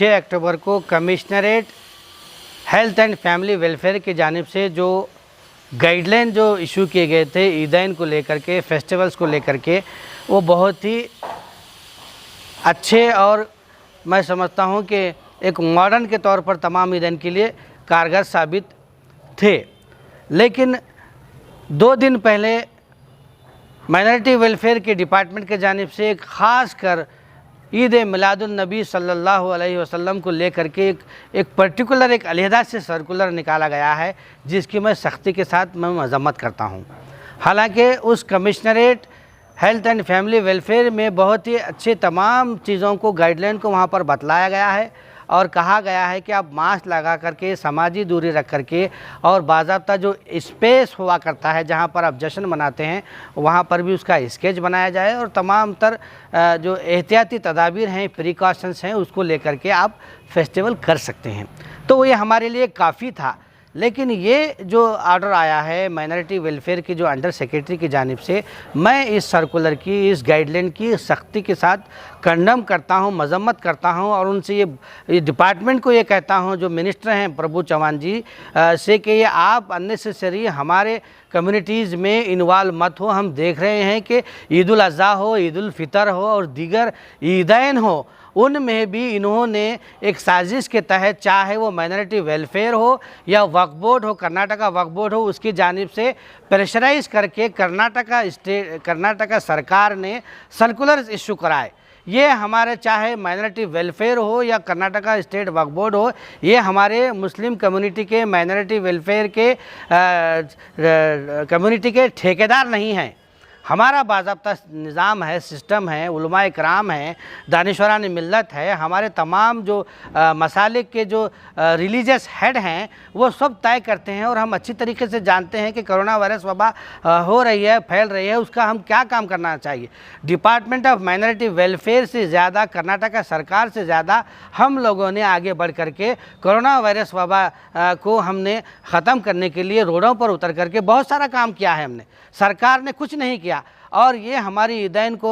6 अक्टूबर को commissionerate health and family welfare की जानिब से जो गाइडलाइन जो इशू किए गए थे ईदैन को लेकर के, फेस्टिवल्स को लेकर के, वो बहुत ही अच्छे और मैं समझता हूँ कि एक मॉडर्न के तौर पर तमाम ईदैन के लिए कारगर साबित थे। लेकिन 2 दिन पहले माइनॉरिटी वेलफेयर के डिपार्टमेंट के जानिब से एक ख़ास कर ईद मिलादुन नबी सल्लल्लाहु अलैहि वसल्लम को लेकर के एक पर्टिकुलर एक अलहदा से सर्कुलर निकाला गया है, जिसकी मैं सख्ती के साथ मैं मजम्मत करता हूं। हालांकि उस commissionerate health and family welfare में बहुत ही अच्छे तमाम चीज़ों को, गाइडलाइन को वहां पर बतलाया गया है और कहा गया है कि आप मास्क लगा करके, सामाजिक दूरी रख करके और बाज़ाब्ता जो स्पेस हुआ करता है जहां पर आप जश्न मनाते हैं वहां पर भी उसका स्केच बनाया जाए और तमाम तर जो एहतियाती तदाबीर हैं, प्रिकॉशंस हैं, उसको लेकर के आप फेस्टिवल कर सकते हैं। तो ये हमारे लिए काफ़ी था। लेकिन ये जो ऑर्डर आया है माइनॉरिटी वेलफेयर की जो अंडर सेक्रेटरी की जानिब से, मैं इस सर्कुलर की, इस गाइडलाइन की सख्ती के साथ कंडम करता हूं, मजम्मत करता हूं और उनसे ये डिपार्टमेंट को ये कहता हूं, जो मिनिस्टर हैं प्रभु चौहान जी से, कि ये आप अननेसेसरी हमारे कम्युनिटीज़ में इन्वॉल्व मत हो। हम देख रहे हैं कि ईद उल अज़हा हो, ईद उल फितर हो और दीगर ईदैन हो, उनमें भी इन्होंने एक साजिश के तहत, चाहे वो माइनॉरिटी वेलफेयर हो या वक्फ बोर्ड हो, कर्नाटका वक्फ बोर्ड हो, उसकी जानिब से प्रेशराइज करके कर्नाटका सरकार ने सर्कुलर इशू कराए। ये हमारे चाहे माइनॉरिटी वेलफेयर हो या कर्नाटका स्टेट वक्फ बोर्ड हो, ये हमारे मुस्लिम कम्युनिटी के, माइनॉरिटी वेलफेयर के कम्युनिटी के ठेकेदार नहीं हैं। हमारा बाज़ाब्ता निज़ाम है, सिस्टम है, उलमा इकराम है, दानिशवरान मिल्लत है, हमारे तमाम जो मसालिक के जो रिलीजियस हेड हैं वो सब तय करते हैं और हम अच्छी तरीके से जानते हैं कि कोरोना वायरस वबा हो रही है, फैल रही है, उसका हम क्या काम करना चाहिए। डिपार्टमेंट ऑफ माइनॉरिटी वेलफेयर से ज़्यादा, कर्नाटका सरकार से ज़्यादा हम लोगों ने आगे बढ़ करके कोरोना वायरस वबा को हमने ख़त्म करने के लिए रोडों पर उतर करके बहुत सारा काम किया है हमने। सरकार ने कुछ नहीं किया और ये हमारी ईदैन को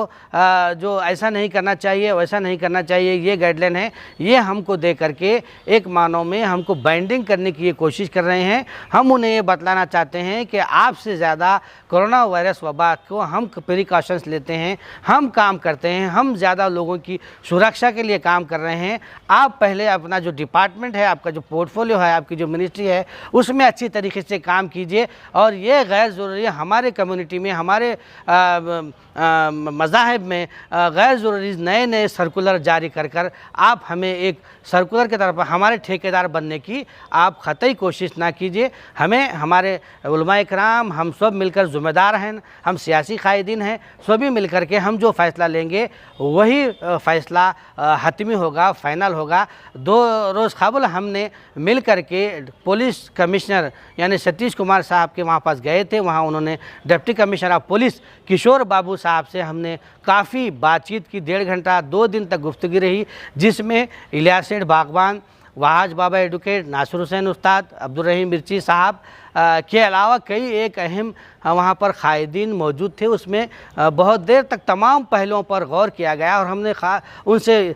जो ऐसा नहीं करना चाहिए, वैसा नहीं करना चाहिए, ये गाइडलाइन है, ये हमको दे करके एक मानों में हमको बाइंडिंग करने की ये कोशिश कर रहे हैं। हम उन्हें ये बतलाना चाहते हैं कि आपसे ज़्यादा कोरोना वायरस वबा को हम प्रिकॉशंस लेते हैं, हम काम करते हैं, हम ज़्यादा लोगों की सुरक्षा के लिए काम कर रहे हैं। आप पहले अपना जो डिपार्टमेंट है, आपका जो पोर्टफोलियो है, आपकी जो मिनिस्ट्री है, उसमें अच्छी तरीके से काम कीजिए और ये गैर ज़रूरी हमारे कम्युनिटी में, हमारे मज़ाहिब में गैर ज़रूरी नए सर्कुलर जारी कर आप हमें एक सर्कुलर के तरफ हमारे ठेकेदार बनने की आप ख़तई कोशिश ना कीजिए। हमें, हमारे उलमा इकराम, हम सब मिलकर ज़िम्मेदार हैं, हम सियासी कायदीन हैं, सभी मिलकर के हम जो फ़ैसला लेंगे वही फ़ैसला हतमी होगा, फ़ाइनल होगा। 2 रोज़ कबल हमने मिल कर के पुलिस कमिश्नर यानी सतीश कुमार साहब के वहाँ पास गए थे। वहाँ उन्होंने डिप्टी कमिश्नर ऑफ पुलिस किशोर बाबू साहब से हमने काफ़ी बातचीत की, 1.5 घंटा 2 दिन तक गुफ्तगू रही, जिसमें इलियास सेठ बागवान, वहाज बाबा एडवोकेट, नासिर हुसैन उस्ताद, अब्दुल रहीम मिर्ची साहब के अलावा कई एक अहम वहाँ पर कायदीन मौजूद थे। उसमें बहुत देर तक तमाम पहलुओं पर गौर किया गया और हमने उनसे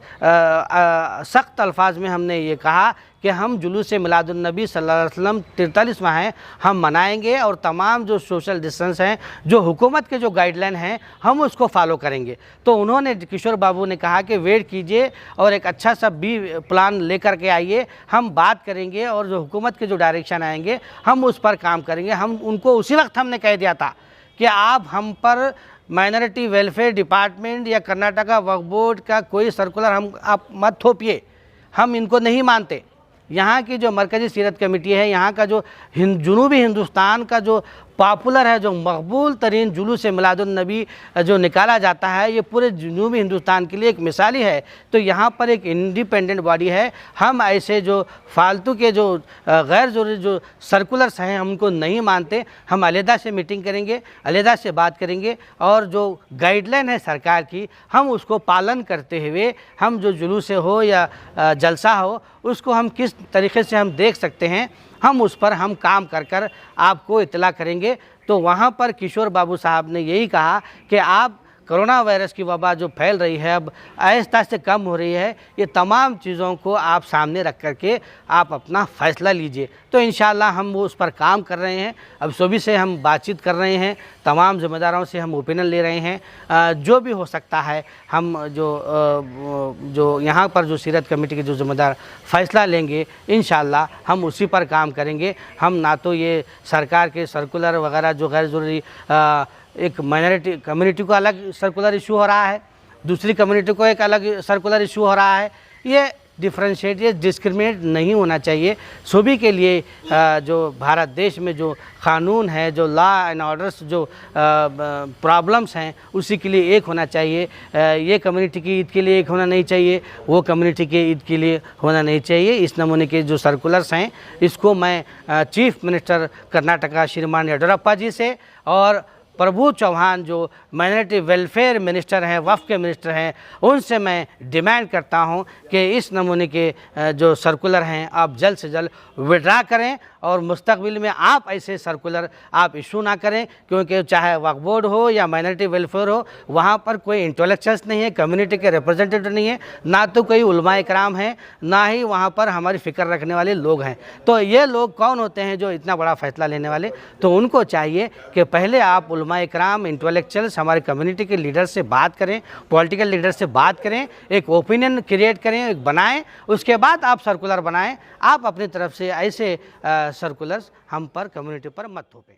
सख्त अल्फाज में हमने ये कहा कि हम जुलूस मिलादुन नबी सल्लल्लाहु अलैहि वसल्लम 43वां है, हम मनाएंगे और तमाम जो सोशल डिस्टेंस हैं, जो हुकूमत के जो गाइडलाइन हैं, हम उसको फॉलो करेंगे। तो उन्होंने, किशोर बाबू ने कहा कि वेट कीजिए और एक अच्छा सा बी प्लान लेकर के आइए, हम बात करेंगे और जो हुकूमत के जो डायरेक्शन आएंगे हम उस पर काम करेंगे। हम उनको उसी वक्त हमने कह दिया था कि आप हम पर माइनॉरिटी वेलफेयर डिपार्टमेंट या कर्नाटका वक्फ बोर्ड का कोई सर्कुलर आप मत थोपिए, हम इनको नहीं मानते। यहाँ की जो मरकज़ी सीरत कमेटी है, यहाँ का जो जुनूबी हिंदुस्तान का जो पॉपुलर है, जो मकबूल तरीन जुलूस मिलादुन नबी जो निकाला जाता है, ये पूरे जुनूबी हिंदुस्तान के लिए एक मिसाली है। तो यहाँ पर एक इंडिपेंडेंट बॉडी है, हम ऐसे जो फालतू के जो गैर ज़रूरी जो सर्कुलर्स हैं हम उनको नहीं मानते। हम अलहदा से मीटिंग करेंगे, अलहदा से बात करेंगे और जो गाइडलाइन है सरकार की, हम उसको पालन करते हुए हम जो जुलूस हो या जलसा हो उसको हम किस तरीके से हम देख सकते हैं, हम उस पर हम काम कर आपको इत्तला करेंगे। तो वहाँ पर किशोर बाबू साहब ने यही कहा कि आप कोरोना वायरस की वबा जो फैल रही है अब आहिस्ता से कम हो रही है, ये तमाम चीज़ों को आप सामने रख करके आप अपना फ़ैसला लीजिए। तो इंशाअल्लाह हम वो उस पर काम कर रहे हैं। अब सुबह से हम बातचीत कर रहे हैं, तमाम ज़िम्मेदारों से हम ओपिनियन ले रहे हैं। जो भी हो सकता है हम जो यहाँ पर जो सीरत कमेटी के जो ज़िम्मेदार फ़ैसला लेंगे इंशाअल्लाह हम उसी पर काम करेंगे। हम ना तो ये सरकार के सर्कुलर वगैरह जो गैर ज़रूरी एक माइनॉरिटी कम्युनिटी को अलग सर्कुलर इशू हो रहा है, दूसरी कम्युनिटी को एक अलग सर्कुलर इशू हो रहा है, ये डिफ्रेंशिएट, ये डिस्क्रिमिनेट नहीं होना चाहिए। सभी के लिए जो भारत देश में जो कानून है, जो लॉ एंड ऑर्डर्स जो प्रॉब्लम्स हैं उसी के लिए एक होना चाहिए। ये कम्युनिटी की ईद के लिए एक होना नहीं चाहिए, वो कम्युनिटी के ईद के लिए होना नहीं चाहिए। इस नमूने के जो सर्कुलर्स हैं इसको मैं चीफ मिनिस्टर कर्नाटका श्रीमान येडियुरप्पा जी से और प्रभु चौहान जो माइनॉरिटी वेलफेयर मिनिस्टर हैं, वफ़ के मिनिस्टर हैं, उनसे मैं डिमांड करता हूं कि इस नमूने के जो सर्कुलर हैं आप जल्द से जल्द विड्रा करें और मुस्तकबिल में आप ऐसे सर्कुलर आप इशू ना करें, क्योंकि चाहे वक्फ बोर्ड हो या माइनॉरिटी वेलफेयर हो, वहाँ पर कोई इंटेलेक्चुअल्स नहीं है, कम्युनिटी के रिप्रेजेंटेटिव नहीं है, ना तो कोई उलमा इकराम है, ना ही वहाँ पर हमारी फ़िक्र रखने वाले लोग हैं। तो ये लोग कौन होते हैं जो इतना बड़ा फ़ैसला लेने वाले? तो उनको चाहिए कि पहले आप उलमा इकराम, इंटेलेक्चुअल्स, हमारे कम्युनिटी के लीडर से बात करें, पॉलिटिकल लीडर से बात करें, एक ओपिनियन क्रिएट करें, एक बनाएं, उसके बाद आप सर्कुलर बनाएं। आप अपनी तरफ से ऐसे सर्कुलर्स हम पर, कम्युनिटी पर मत थोपें।